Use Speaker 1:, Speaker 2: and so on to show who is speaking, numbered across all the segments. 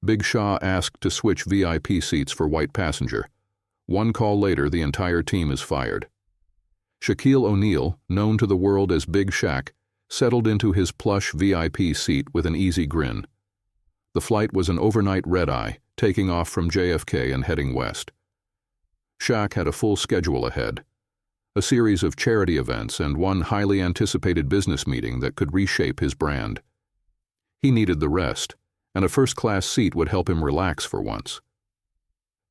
Speaker 1: Big Shaq asked to switch VIP seats for white passenger. One call later, the entire team is fired. Shaquille O'Neal, known to the world as Big Shaq, settled into his plush VIP seat with an easy grin. The flight was an overnight red-eye, taking off from JFK and heading west. Shaq had a full schedule ahead, a series of charity events and one highly anticipated business meeting that could reshape his brand. He needed the rest, and a first-class seat would help him relax for once.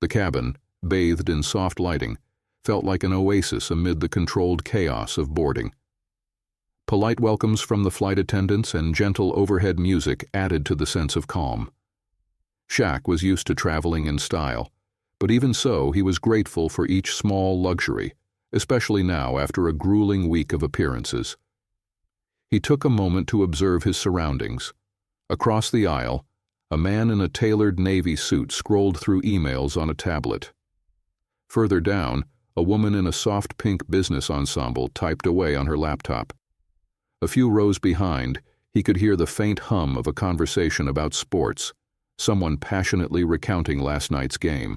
Speaker 1: The cabin, bathed in soft lighting, felt like an oasis amid the controlled chaos of boarding. Polite welcomes from the flight attendants and gentle overhead music added to the sense of calm. Shaq was used to traveling in style, but even so, he was grateful for each small luxury, especially now after a grueling week of appearances. He took a moment to observe his surroundings. Across the aisle, a man in a tailored navy suit scrolled through emails on a tablet. Further down, a woman in a soft pink business ensemble typed away on her laptop. A few rows behind, he could hear the faint hum of a conversation about sports, someone passionately recounting last night's game.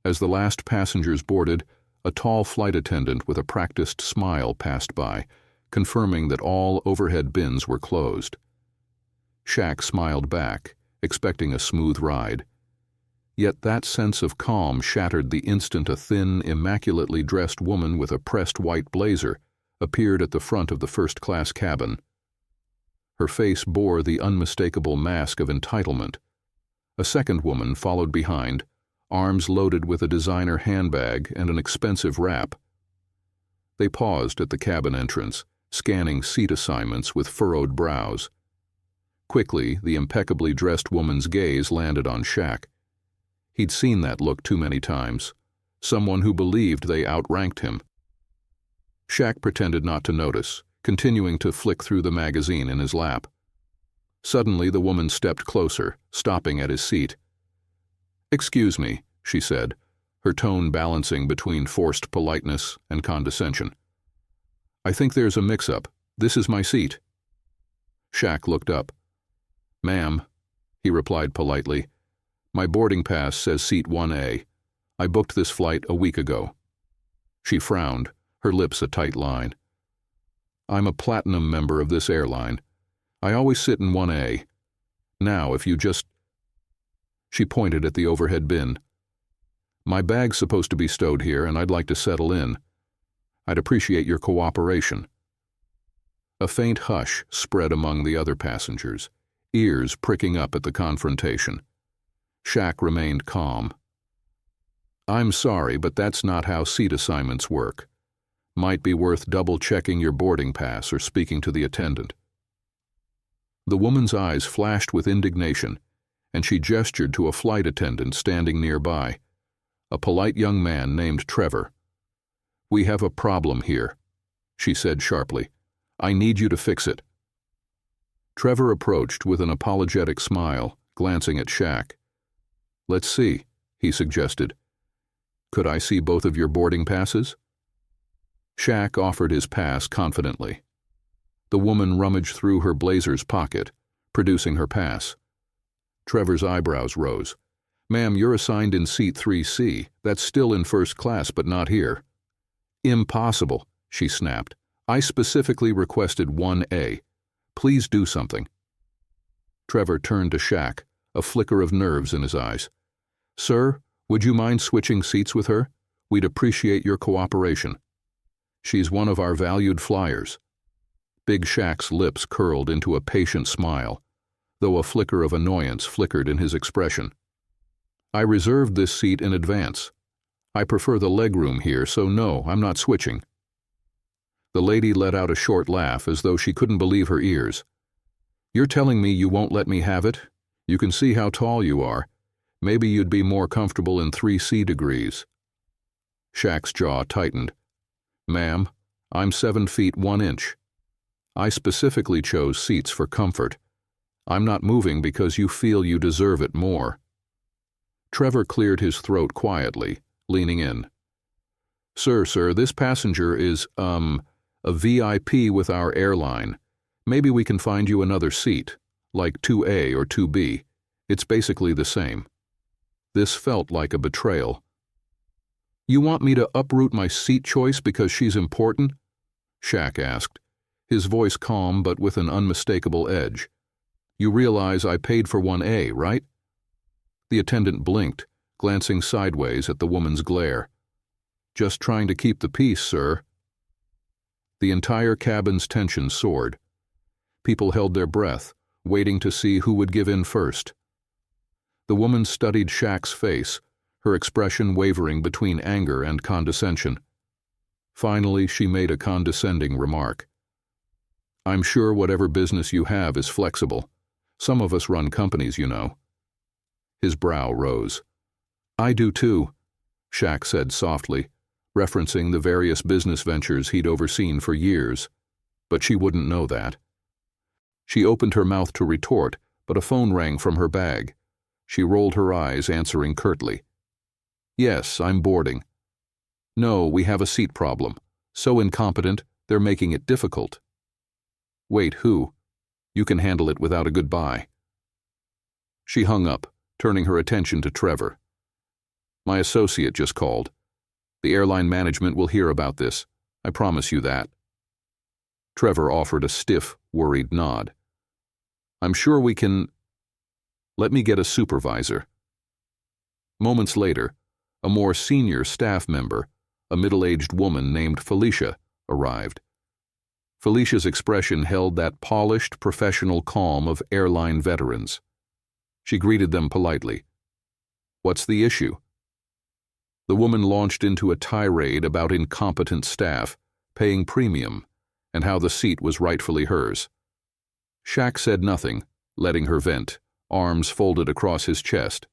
Speaker 1: As the last passengers boarded, a tall flight attendant with a practiced smile passed by, confirming that all overhead bins were closed. Shaq smiled back, expecting a smooth ride. Yet that sense of calm shattered the instant a thin, immaculately dressed woman with a pressed white blazer appeared at the front of the first-class cabin. Her face bore the unmistakable mask of entitlement. A second woman followed behind, arms loaded with a designer handbag and an expensive wrap. They paused at the cabin entrance, scanning seat assignments with furrowed brows. Quickly, the impeccably dressed woman's gaze landed on Shaq. He'd seen that look too many times. Someone who believed they outranked him. Shaq pretended not to notice, continuing to flick through the magazine in his lap. Suddenly, the woman stepped closer, stopping at his seat. "Excuse me," she said, her tone balancing between forced politeness and condescension. "I think there's a mix-up. This is my seat." Shaq looked up. "Ma'am," he replied politely, "my boarding pass says seat 1A. I booked this flight a week ago." She frowned, her lips a tight line. "I'm a platinum member of this airline. I always sit in 1A. Now, if you just—" She pointed at the overhead bin. "My bag's supposed to be stowed here, and I'd like to settle in. I'd appreciate your cooperation." A faint hush spread among the other passengers, ears pricking up at the confrontation. Shaq remained calm. "I'm sorry, but that's not how seat assignments work. Might be worth double-checking your boarding pass or speaking to the attendant." The woman's eyes flashed with indignation, and she gestured to a flight attendant standing nearby, a polite young man named Trevor. "We have a problem here," she said sharply. "I need you to fix it." Trevor approached with an apologetic smile, glancing at Shaq. "Let's see," he suggested. "Could I see both of your boarding passes?" Shaq offered his pass confidently. The woman rummaged through her blazer's pocket, producing her pass. Trevor's eyebrows rose. "Ma'am, you're assigned in seat 3C. That's still in first class, but not here." "Impossible," she snapped. "I specifically requested 1A. Please do something." Trevor turned to Shaq, a flicker of nerves in his eyes. "Sir, would you mind switching seats with her? We'd appreciate your cooperation. She's one of our valued flyers." Big Shaq's lips curled into a patient smile, though a flicker of annoyance flickered in his expression. "I reserved this seat in advance. I prefer the legroom here, so no, I'm not switching." The lady let out a short laugh as though she couldn't believe her ears. "You're telling me you won't let me have it? You can see how tall you are. Maybe you'd be more comfortable in 3C degrees." Shaq's jaw tightened. "Ma'am, I'm 7 feet 1 inch. I specifically chose seats for comfort. I'm not moving because you feel you deserve it more." Trevor cleared his throat quietly, leaning in. Sir, this passenger is, a VIP with our airline. Maybe we can find you another seat, like 2A or 2B. It's basically the same. This felt like a betrayal. "You want me to uproot my seat choice because she's important?" Shaq asked, his voice calm but with an unmistakable edge. "You realize I paid for 1A, right?" The attendant blinked, glancing sideways at the woman's glare. "Just trying to keep the peace, sir." The entire cabin's tension soared. People held their breath, waiting to see who would give in first. The woman studied Shaq's face, her expression wavering between anger and condescension. Finally, she made a condescending remark. "I'm sure whatever business you have is flexible. Some of us run companies, you know." His brow rose. "I do too," Shaq said softly, referencing the various business ventures he'd overseen for years. But she wouldn't know that. She opened her mouth to retort, but a phone rang from her bag. She rolled her eyes, answering curtly. "Yes, I'm boarding." "No, we have a seat problem. So incompetent, they're making it difficult." "Wait, who? You can handle it without a goodbye." She hung up, turning her attention to Trevor. "My associate just called. The airline management will hear about this. I promise you that." Trevor offered a stiff, worried nod. "I'm sure we can. Let me get a supervisor." Moments later, a more senior staff member, a middle-aged woman named Felicia, arrived. Felicia's expression held that polished, professional calm of airline veterans. She greeted them politely. "What's the issue?" The woman launched into a tirade about incompetent staff, paying premium, and how the seat was rightfully hers. Shaq said nothing, letting her vent, arms folded across his chest.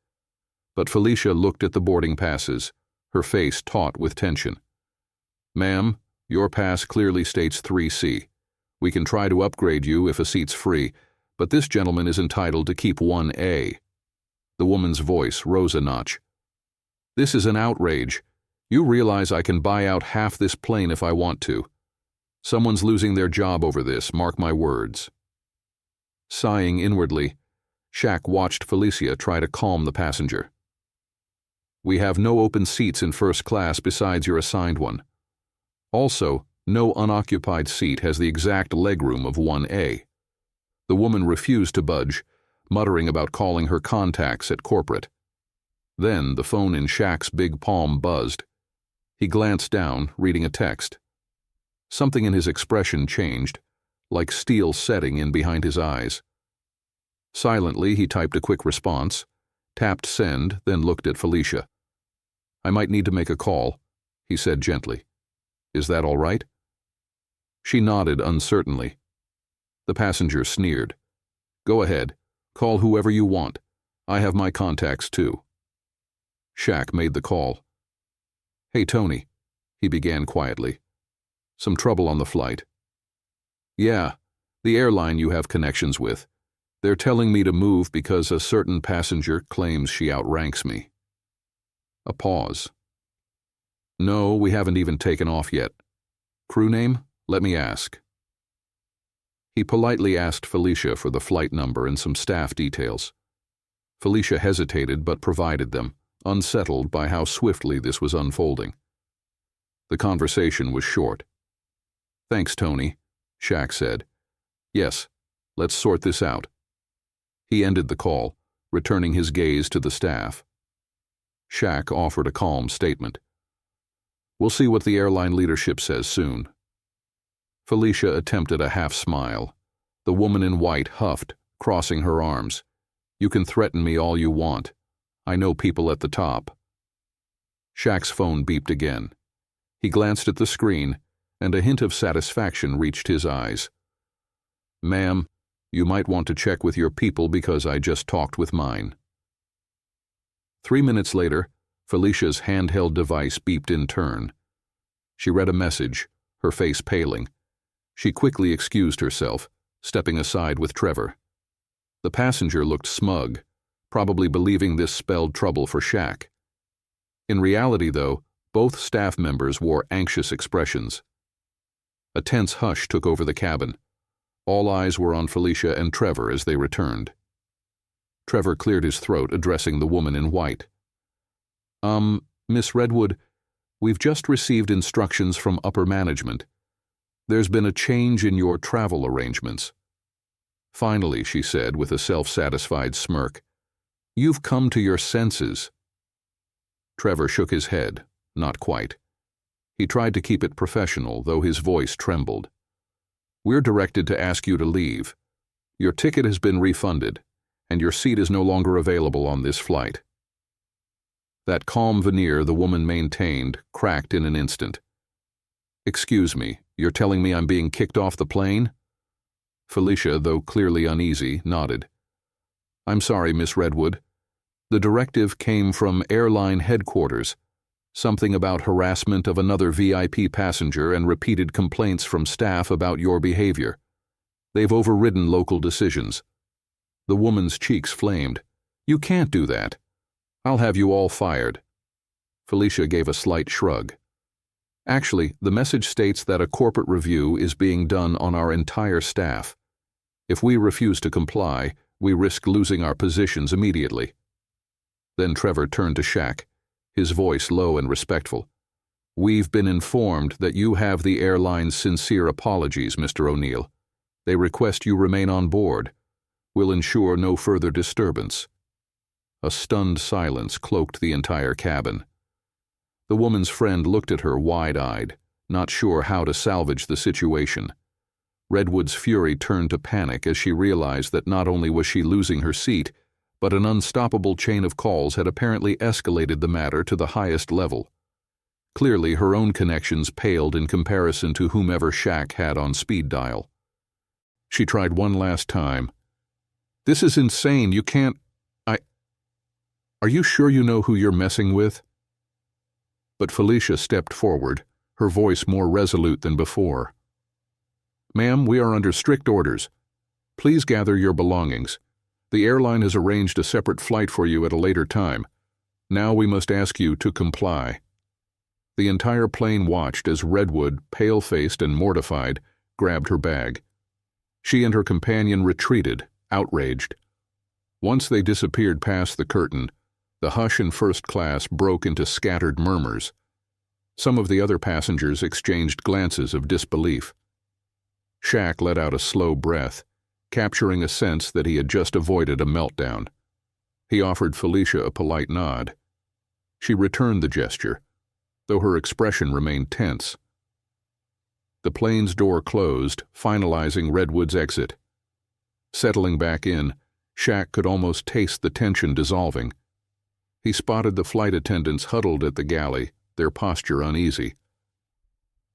Speaker 1: But Felicia looked at the boarding passes, her face taut with tension. "Ma'am, your pass clearly states 3C. We can try to upgrade you if a seat's free, but this gentleman is entitled to keep 1A. The woman's voice rose a notch. "This is an outrage. You realize I can buy out half this plane if I want to. Someone's losing their job over this, mark my words." Sighing inwardly, Shaq watched Felicia try to calm the passenger. "We have no open seats in first class besides your assigned one. Also, no unoccupied seat has the exact legroom of 1A. The woman refused to budge, muttering about calling her contacts at corporate. Then the phone in Shaq's big palm buzzed. He glanced down, reading a text. Something in his expression changed, like steel setting in behind his eyes. Silently, he typed a quick response, tapped send, then looked at Felicia. "I might need to make a call," he said gently. "Is that all right?" She nodded uncertainly. The passenger sneered. "Go ahead. Call whoever you want. I have my contacts too." Shaq made the call. "Hey, Tony," he began quietly. "Some trouble on the flight." "Yeah, the airline you have connections with. They're telling me to move because a certain passenger claims she outranks me." A pause. "No, we haven't even taken off yet. Crew name? Let me ask." He politely asked Felicia for the flight number and some staff details. Felicia hesitated but provided them, unsettled by how swiftly this was unfolding. The conversation was short. "Thanks, Tony," Shaq said. "Yes, let's sort this out." He ended the call, returning his gaze to the staff. Shaq offered a calm statement. "We'll see what the airline leadership says soon." Felicia attempted a half smile. The woman in white huffed, crossing her arms. "You can threaten me all you want. I know people at the top." Shaq's phone beeped again. He glanced at the screen, and a hint of satisfaction reached his eyes. "Ma'am, you might want to check with your people because I just talked with mine." 3 minutes later, Felicia's handheld device beeped in turn. She read a message, her face paling. She quickly excused herself, stepping aside with Trevor. The passenger looked smug, probably believing this spelled trouble for Shaq. In reality, though, both staff members wore anxious expressions. A tense hush took over the cabin. All eyes were on Felicia and Trevor as they returned. Trevor cleared his throat, addressing the woman in white. Miss Redwood, we've just received instructions from upper management. There's been a change in your travel arrangements. Finally, she said with a self-satisfied smirk, you've come to your senses. Trevor shook his head, not quite. He tried to keep it professional, though his voice trembled. We're directed to ask you to leave. Your ticket has been refunded, and your seat is no longer available on this flight. That calm veneer the woman maintained cracked in an instant. Excuse me, you're telling me I'm being kicked off the plane? Felicia, though clearly uneasy, nodded. I'm sorry, Miss Redwood. The directive came from airline headquarters. Something about harassment of another VIP passenger and repeated complaints from staff about your behavior. They've overridden local decisions. The woman's cheeks flamed. You can't do that. I'll have you all fired. Felicia gave a slight shrug. Actually, the message states that a corporate review is being done on our entire staff. If we refuse to comply, we risk losing our positions immediately. Then Trevor turned to Shaq, his voice low and respectful. We've been informed that you have the airline's sincere apologies, Mr. O'Neill. They request you remain on board. We'll ensure no further disturbance. A stunned silence cloaked the entire cabin. The woman's friend looked at her wide-eyed, not sure how to salvage the situation. Redwood's fury turned to panic as she realized that not only was she losing her seat, but an unstoppable chain of calls had apparently escalated the matter to the highest level. Clearly, her own connections paled in comparison to whomever Shaq had on speed dial. She tried one last time. This is insane. You can't... Are you sure you know who you're messing with? But Felicia stepped forward, her voice more resolute than before. Ma'am, we are under strict orders. Please gather your belongings. The airline has arranged a separate flight for you at a later time. Now we must ask you to comply. The entire plane watched as Redwood, pale-faced and mortified, grabbed her bag. She and her companion retreated, outraged. Once they disappeared past the curtain, the hush in first class broke into scattered murmurs. Some of the other passengers exchanged glances of disbelief. Shaq let out a slow breath, capturing a sense that he had just avoided a meltdown. He offered Felicia a polite nod. She returned the gesture, though her expression remained tense. The plane's door closed, finalizing Redwood's exit. Settling back in, Shaq could almost taste the tension dissolving. He spotted the flight attendants huddled at the galley, their posture uneasy.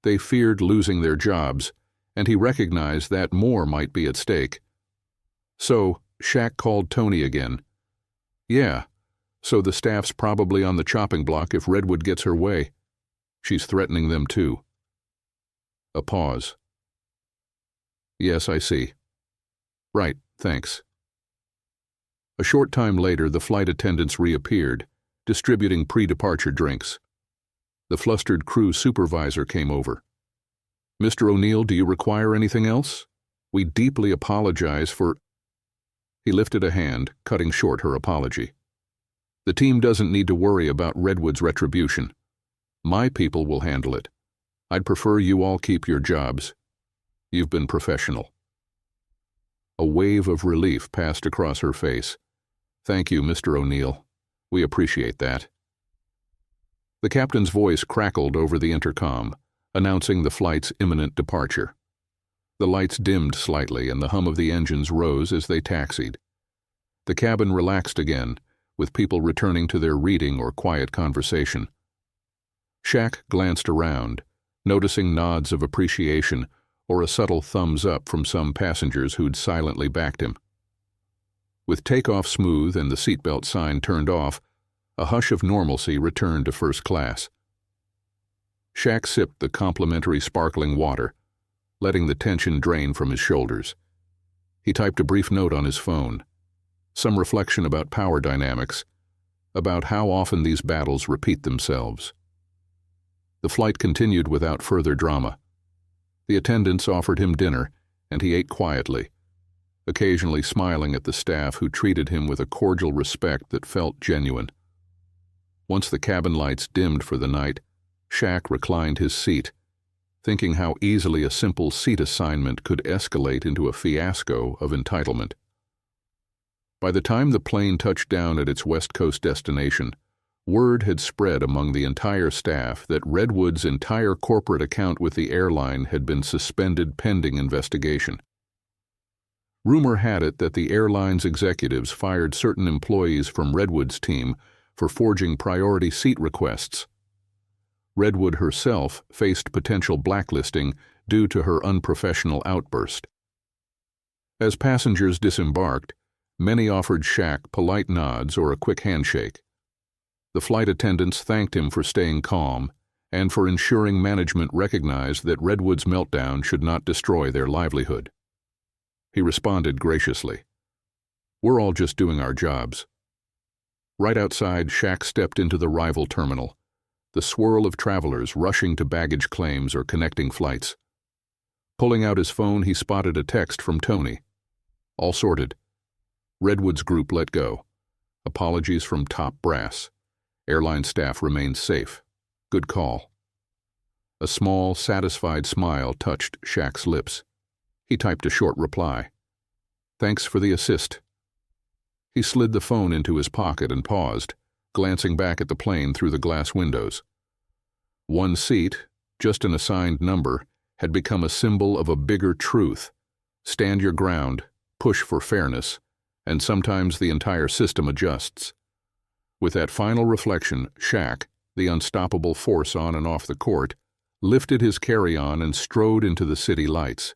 Speaker 1: They feared losing their jobs, and he recognized that more might be at stake. So, Shaq called Tony again. Yeah, so the staff's probably on the chopping block if Redwood gets her way. She's threatening them too. A pause. Yes, I see. Right, thanks. A short time later, the flight attendants reappeared, distributing pre-departure drinks. The flustered crew supervisor came over. Mr. O'Neill, do you require anything else? We deeply apologize for... He lifted a hand, cutting short her apology. The team doesn't need to worry about Redwood's retribution. My people will handle it. I'd prefer you all keep your jobs. You've been professional. A wave of relief passed across her face. Thank you, Mr. O'Neill. We appreciate that. The captain's voice crackled over the intercom, announcing the flight's imminent departure. The lights dimmed slightly and the hum of the engines rose as they taxied. The cabin relaxed again, with people returning to their reading or quiet conversation. Shaq glanced around, noticing nods of appreciation or a subtle thumbs up from some passengers who'd silently backed him. With takeoff smooth and the seatbelt sign turned off, a hush of normalcy returned to first class. Shaq sipped the complimentary sparkling water, letting the tension drain from his shoulders. He typed a brief note on his phone, some reflection about power dynamics, about how often these battles repeat themselves. The flight continued without further drama. The attendants offered him dinner, and he ate quietly. occasionally smiling at the staff who treated him with a cordial respect that felt genuine. Once the cabin lights dimmed for the night, Shaq reclined his seat, thinking how easily a simple seat assignment could escalate into a fiasco of entitlement. By the time the plane touched down at its West Coast destination, word had spread among the entire staff that Redwood's entire corporate account with the airline had been suspended pending investigation. Rumor had it that the airline's executives fired certain employees from Redwood's team for forging priority seat requests. Redwood herself faced potential blacklisting due to her unprofessional outburst. As passengers disembarked, many offered Shaq polite nods or a quick handshake. The flight attendants thanked him for staying calm and for ensuring management recognized that Redwood's meltdown should not destroy their livelihood. He responded graciously, "We're all just doing our jobs." Right outside, Shaq stepped into the rival terminal, the swirl of travelers rushing to baggage claims or connecting flights. Pulling out his phone, he spotted a text from Tony. "All sorted. Redwood's group let go. Apologies from top brass. Airline staff remains safe. Good call." A small, satisfied smile touched Shaq's lips. He typed a short reply. "Thanks for the assist." He slid the phone into his pocket and paused, glancing back at the plane through the glass windows. One seat, just an assigned number, had become a symbol of a bigger truth. Stand your ground, push for fairness, and sometimes the entire system adjusts. With that final reflection, Shaq, the unstoppable force on and off the court, lifted his carry-on and strode into the city lights.